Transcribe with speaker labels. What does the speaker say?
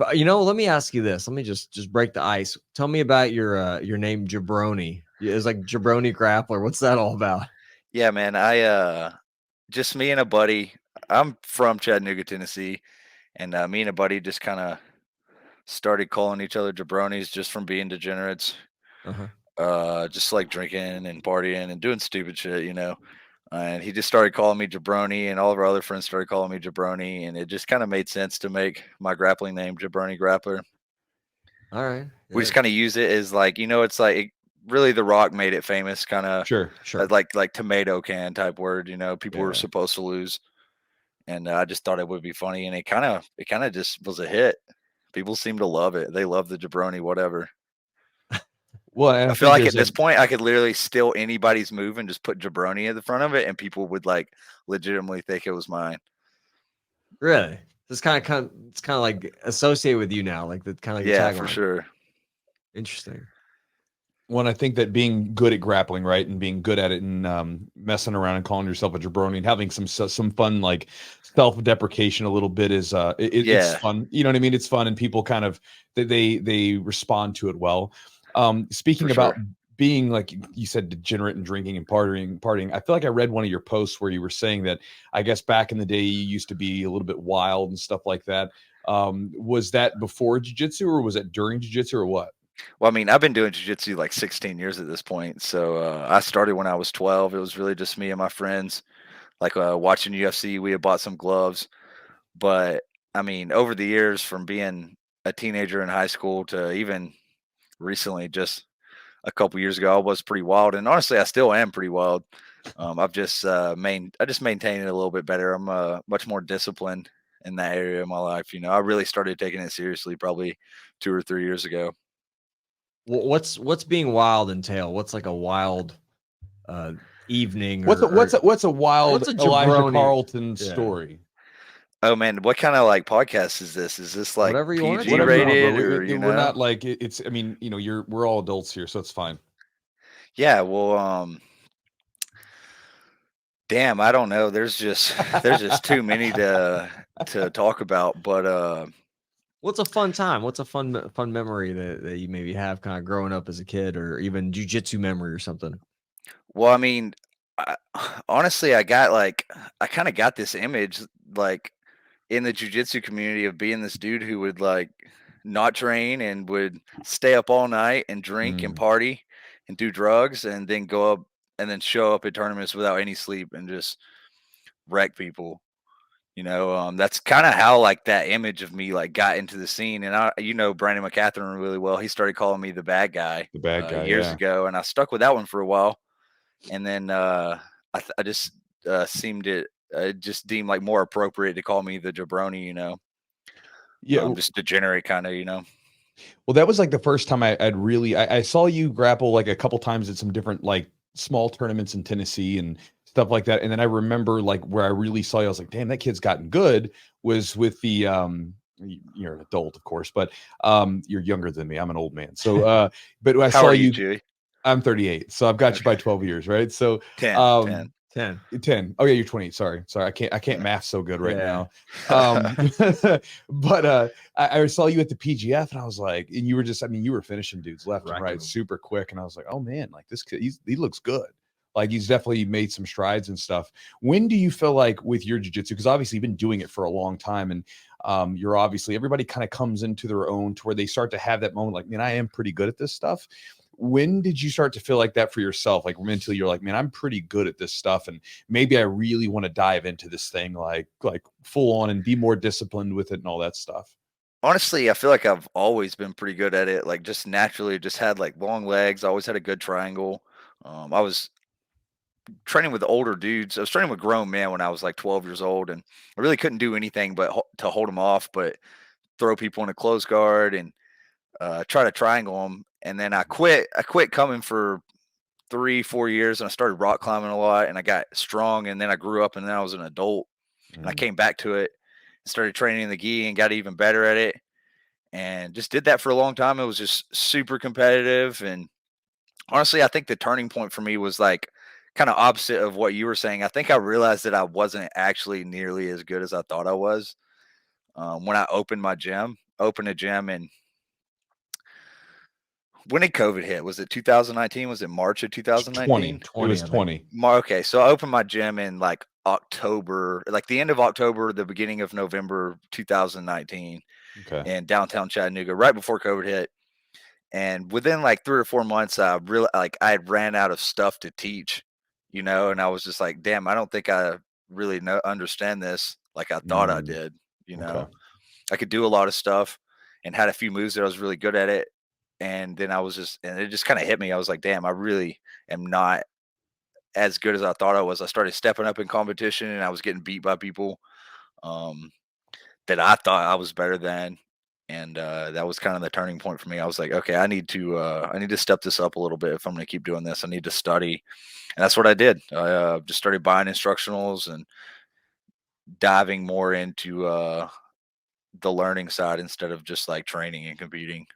Speaker 1: But let me ask you this. Let me just break the ice. Tell me about your name Jabroni. It's like Jabroni Grappler. What's that all about?
Speaker 2: Yeah, man. I just me and a buddy. I'm from Chattanooga, Tennessee, and me and a buddy just kind of started calling each other jabronis just from being degenerates.
Speaker 1: Uh-huh.
Speaker 2: Just like drinking and partying and doing stupid shit, And he just started calling me Jabroni, and all of our other friends started calling me Jabroni, and it just kind of made sense to make my grappling name Jabroni Grappler.
Speaker 1: All right.
Speaker 2: We just kind of use it as like, it's like really The Rock made it famous, kind of
Speaker 1: Sure.
Speaker 2: like tomato can type word. People were
Speaker 1: Yeah.
Speaker 2: supposed to lose, and I just thought it would be funny, and it kind of just was a hit. People seem to love it. They love the Jabroni, whatever.
Speaker 1: Well,
Speaker 2: I feel like at this point, I could literally steal anybody's move and just put Jabroni at the front of it, and people would like legitimately think it was mine.
Speaker 1: Really? It's kind of like associated with you now, like the kind of like
Speaker 2: Yeah,
Speaker 1: tagline.
Speaker 2: for sure.
Speaker 1: Interesting.
Speaker 3: Well, I think that being good at grappling, right, and being good at it, and messing around and calling yourself a jabroni and having some fun, like self-deprecation a little bit is it's fun. You know what I mean? It's fun, and people kind of they respond to it well. Speaking about being, like you said, degenerate and drinking and partying, I feel like I read one of your posts where you were saying that I guess back in the day you used to be a little bit wild and stuff like that. Was that before jiu-jitsu, or was it during jiu-jitsu, or what?
Speaker 2: Well, I mean, I've been doing jiu-jitsu like 16 years at this point. So I started when I was 12. It was really just me and my friends, like watching UFC. We had bought some gloves. But I mean, over the years, from being a teenager in high school to even recently, just a couple years ago, I was pretty wild. And honestly, I still am pretty wild. I've just I just maintained it a little bit better. I'm much more disciplined in that area of my life. I really started taking it seriously probably 2 or 3 years ago.
Speaker 1: What's being wild entail? What's like a wild evening?
Speaker 3: What's a wild Elijah Carlton story?
Speaker 2: Oh man, what kind of like podcast is this? Is this like
Speaker 1: whatever you
Speaker 2: PG rated, or
Speaker 3: we're not like it's? I mean, we're all adults here, so it's fine.
Speaker 2: Yeah, well, damn, I don't know. There's just too many to talk about. But
Speaker 1: what's a fun time? What's a fun memory that you maybe have kind of growing up as a kid, or even jiu-jitsu memory or something?
Speaker 2: Well, I mean, honestly, I kind of got this image like in the jiu-jitsu community of being this dude who would like not train and would stay up all night and drink and party and do drugs and then go up and then show up at tournaments without any sleep and just wreck people. That's kind of how like that image of me like got into the scene. And Brandon McCatherine really well. He started calling me the bad guy years ago, and I stuck with that one for a while. And then I just seemed it just deemed like more appropriate to call me the jabroni.
Speaker 3: Yeah,
Speaker 2: just degenerate kind of.
Speaker 3: Well, that was like the first time I saw you grapple like a couple times at some different like small tournaments in Tennessee and stuff like that. And then I remember like where I really saw you, I was like, damn, that kid's gotten good, was with the you're an adult, of course, but you're younger than me. I'm an old man. So but I saw you, Chewy? I'm 38, so I've got you by 12 years, right? So
Speaker 2: 10.
Speaker 3: Oh yeah, you're 28. Sorry. I can't math so good right now. But I saw you at the PGF, and I was like, and you were just, you were finishing dudes left and right super quick, and I was like, oh man, like this kid, he looks good. Like he's definitely made some strides and stuff. When do you feel like with your jiu-jitsu, because obviously you've been doing it for a long time, and you're obviously, everybody kind of comes into their own to where they start to have that moment like, man, I am pretty good at this stuff. When did you start to feel like that for yourself? Like mentally, you're like, man, I'm pretty good at this stuff, and maybe I really want to dive into this thing like full on and be more disciplined with it and all that stuff.
Speaker 2: Honestly, I feel like I've always been pretty good at it. Like just naturally, just had like long legs. I always had a good triangle. I was training with older dudes. I was training with grown men when I was like 12 years old, and I really couldn't do anything but to hold them off, but throw people in a close guard and try to triangle them. And then I quit coming for 3-4 years, and I started rock climbing a lot, and I got strong, and then I grew up, and then I was an adult, and I came back to it and started training in the gi and got even better at it, and just did that for a long time. It was just super competitive. And honestly, I think the turning point for me was like kind of opposite of what you were saying. I think I realized that I wasn't actually nearly as good as I thought I was when I opened my gym. opened a gym, and when did COVID hit? Was it 2019? Was it March of 2019?
Speaker 3: 20. It was 20.
Speaker 2: Okay, so I opened my gym in like October, like the end of October, the beginning of November 2019, in downtown Chattanooga, right before COVID hit. And within like 3 or 4 months, I had ran out of stuff to teach, and I was just like, damn, I don't think I really understand this like I thought I did. I could do a lot of stuff and had a few moves that I was really good at it. And then and it just kind of hit me. I was like, damn, I really am not as good as I thought I was. I started stepping up in competition, and I was getting beat by people that I thought I was better than. And that was kind of the turning point for me. I was like, okay, I need to step this up a little bit. If I'm going to keep doing this, I need to study. And that's what I did. I just started buying instructionals and diving more into the learning side instead of just like training and competing.